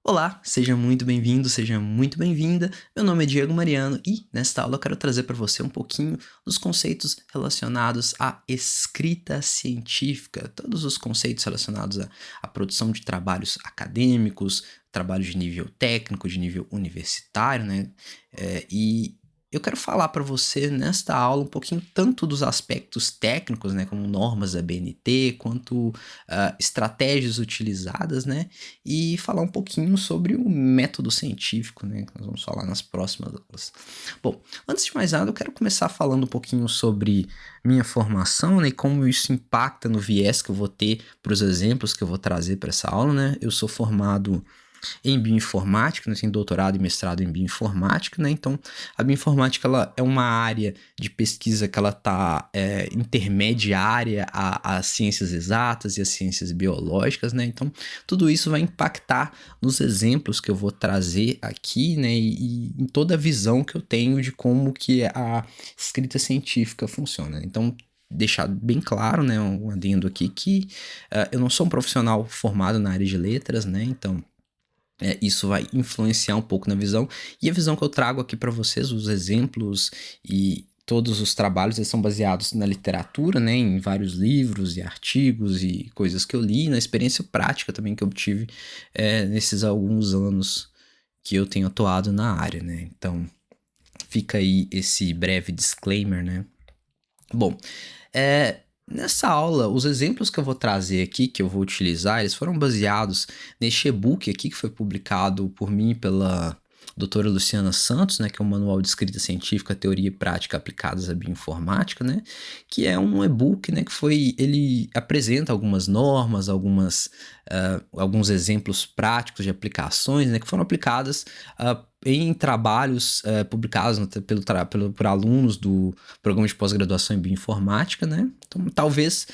Olá, seja muito bem-vindo, seja muito bem-vinda. Meu nome é Diego Mariano e nesta aula eu quero trazer para você um pouquinho dos conceitos relacionados à escrita científica, todos os conceitos relacionados à produção de trabalhos acadêmicos, trabalhos de nível técnico, de nível universitário, né? E eu quero falar para você nesta aula um pouquinho tanto dos aspectos técnicos, né, como normas da BNT, quanto estratégias utilizadas, né? E falar um pouquinho sobre o método científico, né, que nós vamos falar nas próximas aulas. Bom, antes de mais nada, eu quero começar falando um pouquinho sobre minha formação, né, e como isso impacta no viés que eu vou ter para os exemplos que eu vou trazer para essa aula, né? Eu sou formado em bioinformática, né, tenho doutorado e mestrado em bioinformática, né? Então, a bioinformática ela é uma área de pesquisa que ela está intermediária às ciências exatas e às ciências biológicas, né? Então, tudo isso vai impactar nos exemplos que eu vou trazer aqui, né? E em toda a visão que eu tenho de como que a escrita científica funciona. Então, deixar bem claro, né, um adendo aqui, que eu não sou um profissional formado na área de letras, né? Então, isso vai influenciar um pouco na visão. E a visão que eu trago aqui para vocês, os exemplos e todos os trabalhos, eles são baseados na literatura, né, em vários livros e artigos e coisas que eu li, na experiência prática também que eu tive nesses alguns anos que eu tenho atuado na área, né. Então, fica aí esse breve disclaimer, né. Bom, nessa aula, os exemplos que eu vou trazer aqui, que eu vou utilizar, eles foram baseados neste e-book aqui que foi publicado por mim e pela doutora Luciana Santos, né, que é um manual de escrita científica, teoria e prática aplicadas à bioinformática, né, que é um e-book, né, ele apresenta algumas normas, alguns exemplos práticos de aplicações, né, que foram aplicadas em trabalhos publicados por alunos do programa de pós-graduação em bioinformática, né? Então, talvez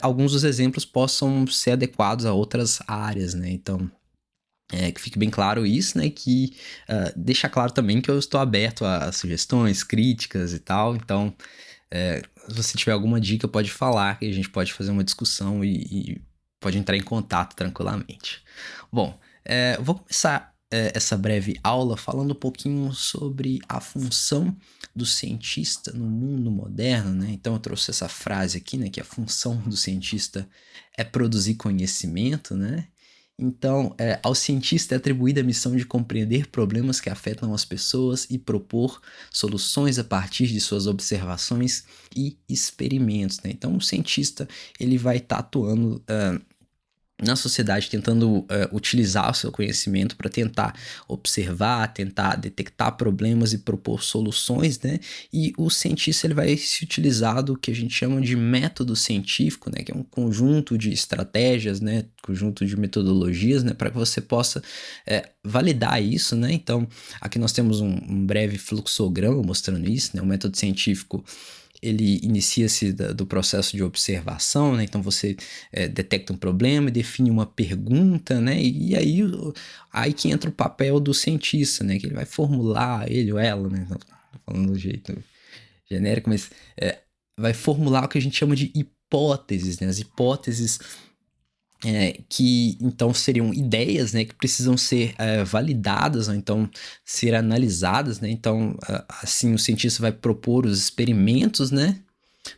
alguns dos exemplos possam ser adequados a outras áreas, né? Então, que fique bem claro isso, né? Que deixa claro também que eu estou aberto a sugestões, críticas e tal. Então, se você tiver alguma dica, pode falar, que a gente pode fazer uma discussão e pode entrar em contato tranquilamente. Bom, vou começar essa breve aula falando um pouquinho sobre a função do cientista no mundo moderno, né? Então eu trouxe essa frase aqui, né? Que a função do cientista é produzir conhecimento, né? Então, ao cientista é atribuída a missão de compreender problemas que afetam as pessoas e propor soluções a partir de suas observações e experimentos, né? Então, o cientista ele vai estar atuando na sociedade, tentando utilizar o seu conhecimento para tentar observar, tentar detectar problemas e propor soluções, né? E o cientista ele vai se utilizar do que a gente chama de método científico, né? Que é um conjunto de estratégias, né? Conjunto de metodologias, né? Para que você possa validar isso, né? Então, aqui nós temos um breve fluxograma mostrando isso, né? O método científico ele inicia-se do processo de observação, né? Então você detecta um problema e define uma pergunta, né? E aí que entra o papel do cientista, né? Que ele vai formular, ele ou ela, né? Tô falando do jeito genérico, mas vai formular o que a gente chama de hipóteses, né? As hipóteses que então seriam ideias, né, que precisam ser validadas ou então ser analisadas, né? Então, assim, o cientista vai propor os experimentos, né,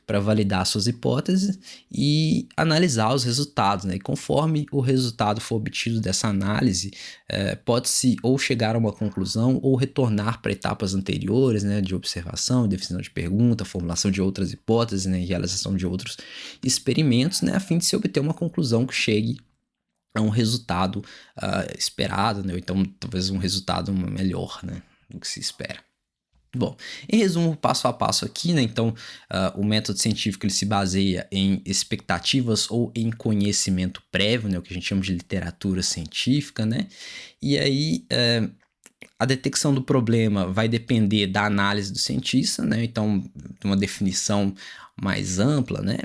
para validar suas hipóteses e analisar os resultados, né? E conforme o resultado for obtido dessa análise, pode-se ou chegar a uma conclusão ou retornar para etapas anteriores, né? De observação, definição de pergunta, formulação de outras hipóteses, né? E realização de outros experimentos, né? A fim de se obter uma conclusão que chegue a um resultado esperado, né? Ou então talvez um resultado melhor, né? Do que se espera. Bom, em resumo, passo a passo aqui, né? Então, o método científico ele se baseia em expectativas ou em conhecimento prévio, né? O que a gente chama de literatura científica, né? E aí, a detecção do problema vai depender da análise do cientista, né? Então, de uma definição mais ampla, né?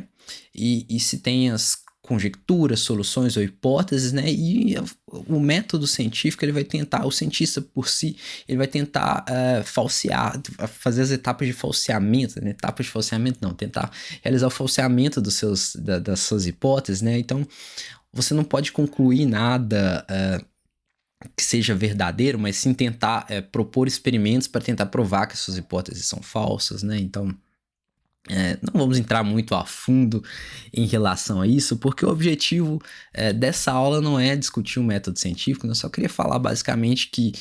E se tem as conjecturas, soluções ou hipóteses, né? E o método científico ele vai tentar, o cientista por si, ele vai tentar falsear, fazer as etapas de falseamento, né? Etapas de falseamento não, tentar realizar o falseamento das suas hipóteses, né? Então, você não pode concluir nada que seja verdadeiro, mas sim tentar propor experimentos para tentar provar que as suas hipóteses são falsas, né? Então, não vamos entrar muito a fundo em relação a isso, porque o objetivo dessa aula não é discutir o método científico, né? Eu só queria falar basicamente que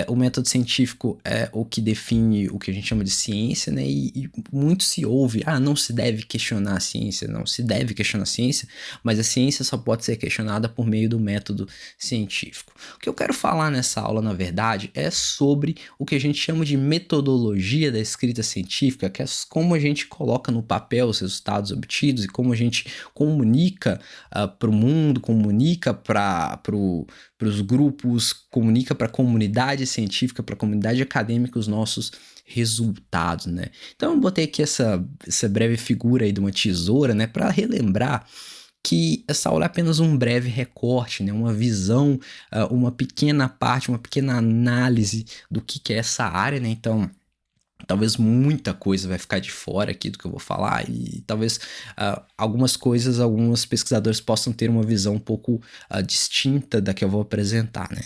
o método científico é o que define o que a gente chama de ciência, né? E muito se ouve, não se deve questionar a ciência, não se deve questionar a ciência, mas a ciência só pode ser questionada por meio do método científico. O que eu quero falar nessa aula, na verdade, é sobre o que a gente chama de metodologia da escrita científica, que é como a gente coloca no papel os resultados obtidos e como a gente comunica para o mundo, comunica para os grupos, comunica para a comunidade científica, para a comunidade acadêmica os nossos resultados, né? Então eu botei aqui essa breve figura aí de uma tesoura, né, para relembrar que essa aula é apenas um breve recorte, né, uma visão, uma pequena parte, uma pequena análise do que é essa área, né? Então, talvez muita coisa vai ficar de fora aqui do que eu vou falar e talvez algumas coisas, alguns pesquisadores possam ter uma visão um pouco distinta da que eu vou apresentar, né?